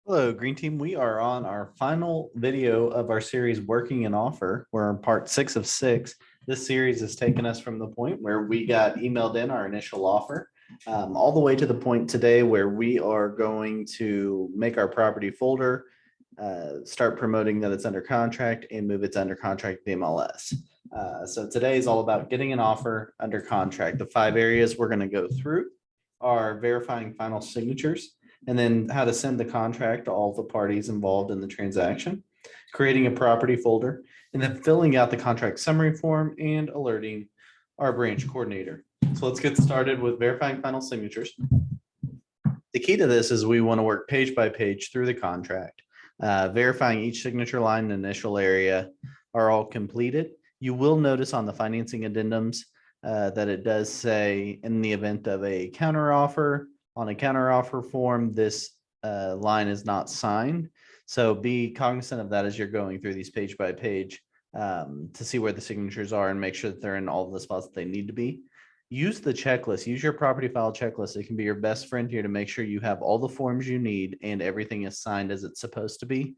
Hello, Green Team. We are on our final video of our series, Working an Offer. We're on part 6 of 6. This series has taken us from the point where we got emailed in our initial offer, all the way to the point today where we are going to make our property folder, start promoting that it's under contract, and move it to under contract to the MLS. So today is all about getting an offer under contract. The 5 areas we're going to go through are verifying final signatures, and then how to send the contract to all the parties involved in the transaction, creating a property folder, and then filling out the contract summary form and alerting our branch coordinator. So let's get started with verifying final signatures. The key to this is we want to work page by page through the contract, verifying each signature line and initial area are all completed. You will notice on the financing addendums that it does say in the event of a counteroffer, on a counteroffer form, this line is not signed. So be cognizant of that as you're going through these page by page to see where the signatures are and make sure that they're in all the spots that they need to be. Use the checklist, use your property file checklist. It can be your best friend here to make sure you have all the forms you need and everything is signed as it's supposed to be.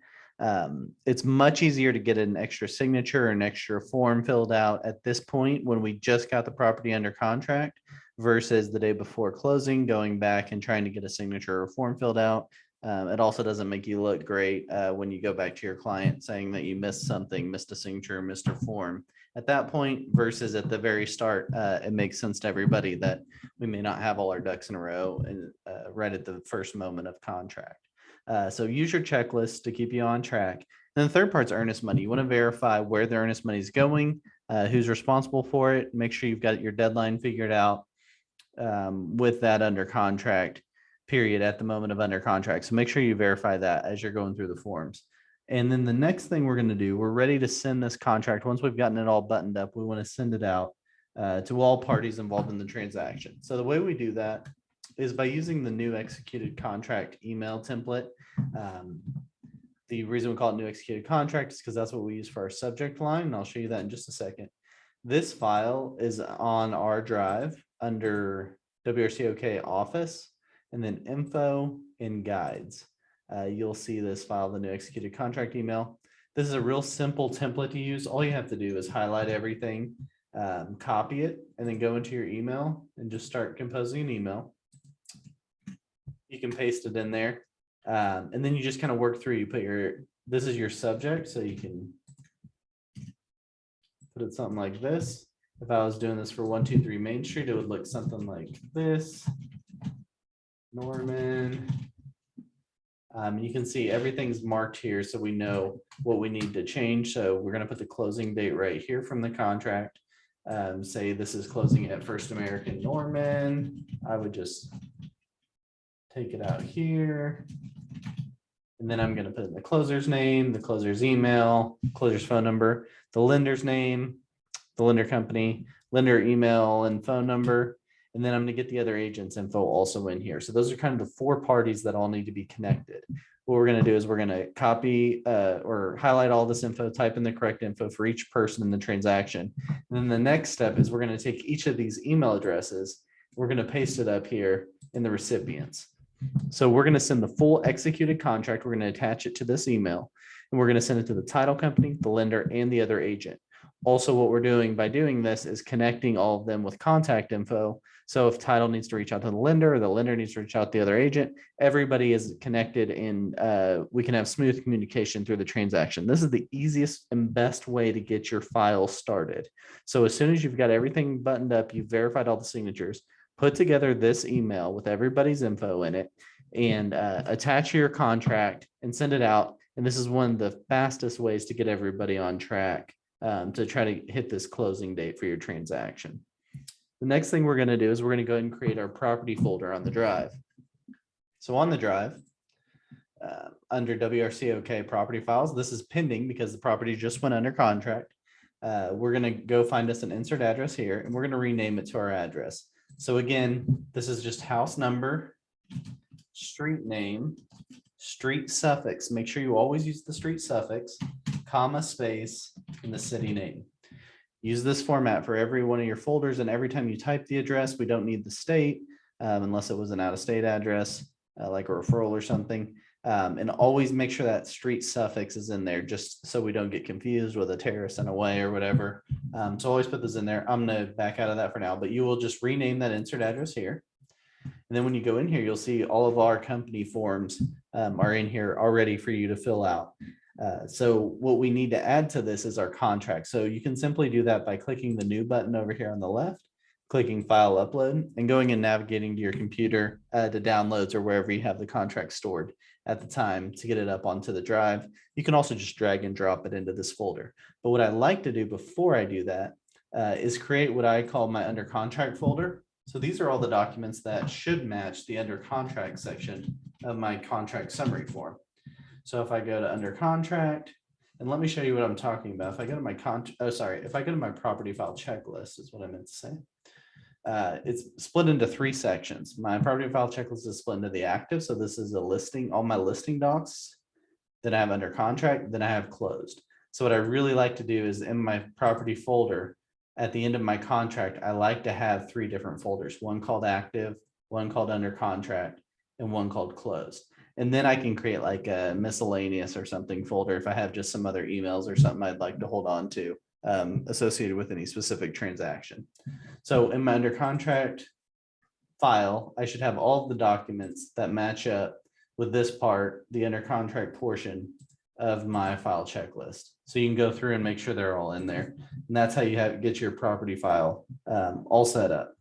It's much easier to get an extra signature or an extra form filled out at this point when we just got the property under contract versus the day before closing, going back and trying to get a signature or form filled out. It also doesn't make you look great when you go back to your client saying that you missed something, missed a signature, missed a form at that point versus at the very start. It makes sense to everybody that we may not have all our ducks in a row and right at the first moment of contract. So use your checklist to keep you on track. And the third part's earnest money. You want to verify where the earnest money is going, who's responsible for it. Make sure you've got your deadline figured out with that under contract period at the moment of under contract. So make sure you verify that as you're going through the forms. And then the next thing we're going to do, we're ready to send this contract. Once we've gotten it all buttoned up, we want to send it out to all parties involved in the transaction. So the way we do that is by using the new executed contract email template. The reason we call it new executed contract is because that's what we use for our subject line. And I'll show you that in just a second. This file is on our drive under WRCOK office and then info and guides. You'll see this file, the new executed contract email. This is a real simple template to use. All you have to do is highlight everything, copy it, and then go into your email and just start composing an email. You can paste it in there. And then you just kind of work through, you put this is your subject. So you can put it something like this. If I was doing this for 123 Main Street, it would look something like this. Norman. You can see everything's marked here, so we know what we need to change. So we're going to put the closing date right here from the contract. Say this is closing at First American Norman. I would just take it out here. And then I'm going to put in the closer's name, the closer's email, closer's phone number, the lender's name, the lender company, lender email and phone number. And then I'm going to get the other agent's info also in here. So those are kind of the 4 parties that all need to be connected. What we're going to do is we're going to copy or highlight all this info, type in the correct info for each person in the transaction. And then the next step is we're going to take each of these email addresses. We're going to paste it up here in the recipients. So we're going to send the full executed contract. We're going to attach it to this email and we're going to send it to the title company, the lender, and the other agent. Also, what we're doing by doing this is connecting all of them with contact info. So if title needs to reach out to the lender or the lender needs to reach out to the other agent, everybody is connected and we can have smooth communication through the transaction. This is the easiest and best way to get your file started. So as soon as you've got everything buttoned up, you've verified all the signatures, put together this email with everybody's info in it and attach your contract and send it out. And this is one of the fastest ways to get everybody on track to try to hit this closing date for your transaction. The next thing we're going to do is we're going to go ahead and create our property folder on the drive. So on the drive, under WRCOK property files, this is pending because the property just went under contract. We're going to go find us an insert address here and we're going to rename it to our address. So again, this is just house number, street name, street suffix. Make sure you always use the street suffix, comma, space, and the city name. Use this format for every one of your folders, and every time you type the address, we don't need the state unless it was an out-of-state address. like a referral or something. And always make sure that street suffix is in there just so we don't get confused with a terrace and a way or whatever. So always put this in there. I'm going to back out of that for now, but you will just rename that insert address here. And then when you go in here, you'll see all of our company forms are in here already for you to fill out. So what we need to add to this is our contract. So you can simply do that by clicking the new button over here on the left, clicking file upload, and going and navigating to your computer to downloads or wherever you have the contract stored at the time to get it up onto the drive. You can also just drag and drop it into this folder. But what I like to do before I do that is create what I call my under contract folder. So these are all the documents that should match the under contract section of my contract summary form. So if I go to under contract, and let me show you what I'm talking about. If I go to my if I go to my property file checklist is what I meant to say. It's split into 3 sections. My property file checklist is split into the active. So this is a listing, all my listing docs that I have under contract, then I have closed. So what I really like to do is in my property folder, at the end of my contract, I like to have 3 different folders, one called active, one called under contract, and one called closed. And then I can create like a miscellaneous or something folder if I have just some other emails or something I'd like to hold on to associated with any specific transaction. So in my under contract file, I should have all of the documents that match up with this part, the under contract portion of my file checklist. So you can go through and make sure they're all in there. And that's how you get your property file all set up.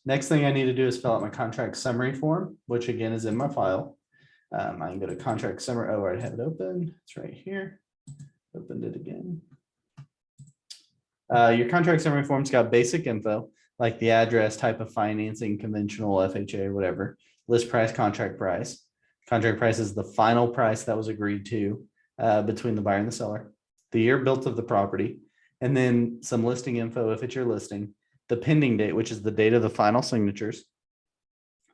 Next thing I need to do is fill out my contract summary form, which again is in my file. I can go to contract summary. Oh, I already have it open. It's right here. Opened it again. Your contract summary form's got basic info like the address, type of financing, conventional, FHA, whatever, list price, contract price. Contract price is the final price that was agreed to between the buyer and the seller, the year built of the property, and then some listing info if it's your listing, the pending date, which is the date of the final signatures,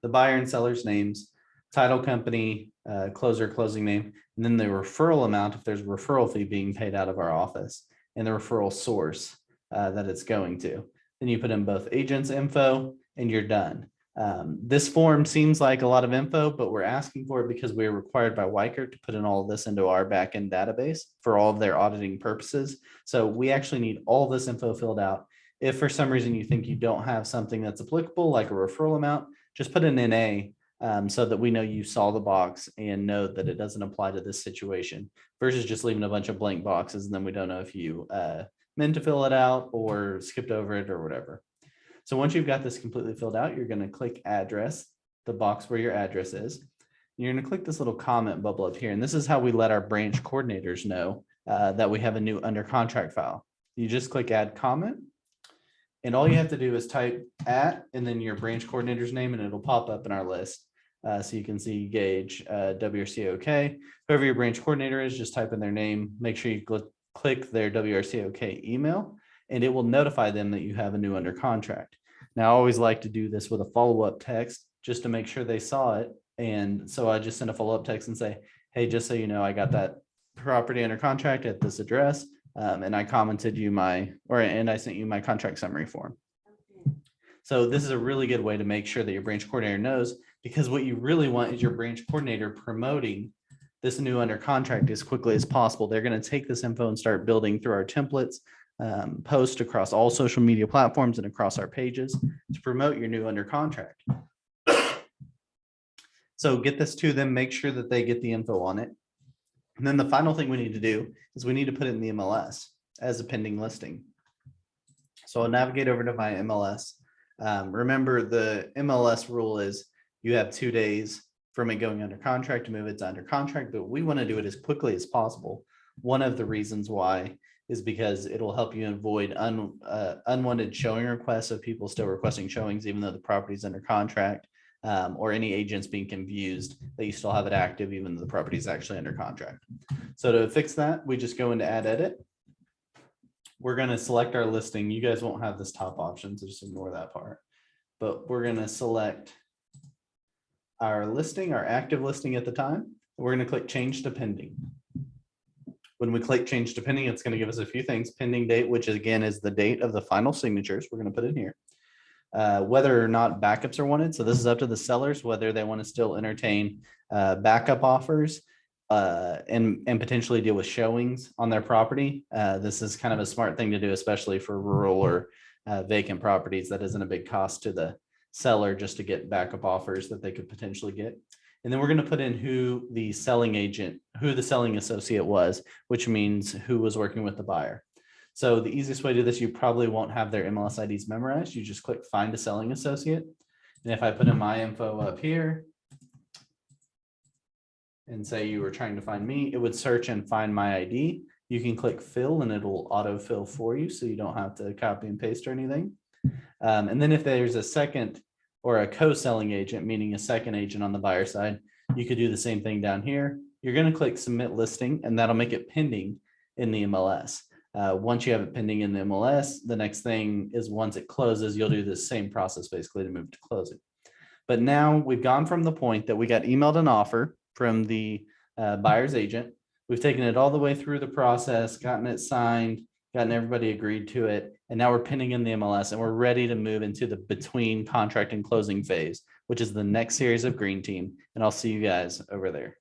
the buyer and seller's names, title company, closer, closing name, and then the referral amount if there's a referral fee being paid out of our office, and the referral source that it's going to. Then you put in both agents info and you're done. This form seems like a lot of info, but we're asking for it because we're required by Weicker to put in all of this into our backend database for all of their auditing purposes. So we actually need all this info filled out. If for some reason you think you don't have something that's applicable, like a referral amount, just put an NA so that we know you saw the box and know that it doesn't apply to this situation versus just leaving a bunch of blank boxes and then we don't know if you meant to fill it out or skipped over it or whatever. So once you've got this completely filled out, you're going to click address, the box where your address is. You're going to click this little comment bubble up here. And this is how we let our branch coordinators know that we have a new under contract file. You just click add comment. And all you have to do is type at and then your branch coordinator's name and it'll pop up in our list. So you can see Gage, WRCOK. Whoever your branch coordinator is, just type in their name. Make sure you click their WRCOK email and it will notify them that you have a new under contract. Now, I always like to do this with a follow-up text just to make sure they saw it. And so I just send a follow-up text and say, hey, just so you know, I got that property under contract at this address. And I commented you and I sent you my contract summary form. So this is a really good way to make sure that your branch coordinator knows, because what you really want is your branch coordinator promoting this new under contract as quickly as possible. They're going to take this info and start building through our templates, post across all social media platforms and across our pages to promote your new under contract. So get this to them, make sure that they get the info on it. And then the final thing we need to do is we need to put it in the MLS as a pending listing. So I'll navigate over to my MLS. Remember, the MLS rule is you have 2 days from it going under contract to move it to under contract, but we want to do it as quickly as possible. One of the reasons why is because it'll help you avoid unwanted showing requests of people still requesting showings, even though the property's under contract, or any agents being confused that you still have it active, even though the property is actually under contract. So to fix that, we just go into add edit. We're going to select our listing. You guys won't have this top option, so just ignore that part. But we're going to select our listing, our active listing at the time. We're going to click change to pending. When we click change to pending, it's going to give us a few things. Pending date, which again is the date of the final signatures. We're going to put in here. whether or not backups are wanted. So this is up to the sellers, whether they want to still entertain backup offers and potentially deal with showings on their property. This is kind of a smart thing to do, especially for rural or vacant properties. That isn't a big cost to the seller just to get backup offers that they could potentially get. And then we're going to put in who the selling associate was, which means who was working with the buyer. So the easiest way to do this, you probably won't have their MLS IDs memorized. You just click find a selling associate. And if I put in my info up here and say you were trying to find me, it would search and find my ID. You can click fill and it'll autofill for you, so you don't have to copy and paste or anything. And then if there's a second or a co-selling agent, meaning a second agent on the buyer side, you could do the same thing down here. You're going to click submit listing and that'll make it pending in the MLS. Once you have it pending in the MLS, the next thing is once it closes, you'll do the same process basically to move to closing. But now we've gone from the point that we got emailed an offer from the buyer's agent. We've taken it all the way through the process, gotten it signed, gotten everybody agreed to it. And now we're pending in the MLS and we're ready to move into the between contract and closing phase, which is the next series of Green Team. And I'll see you guys over there.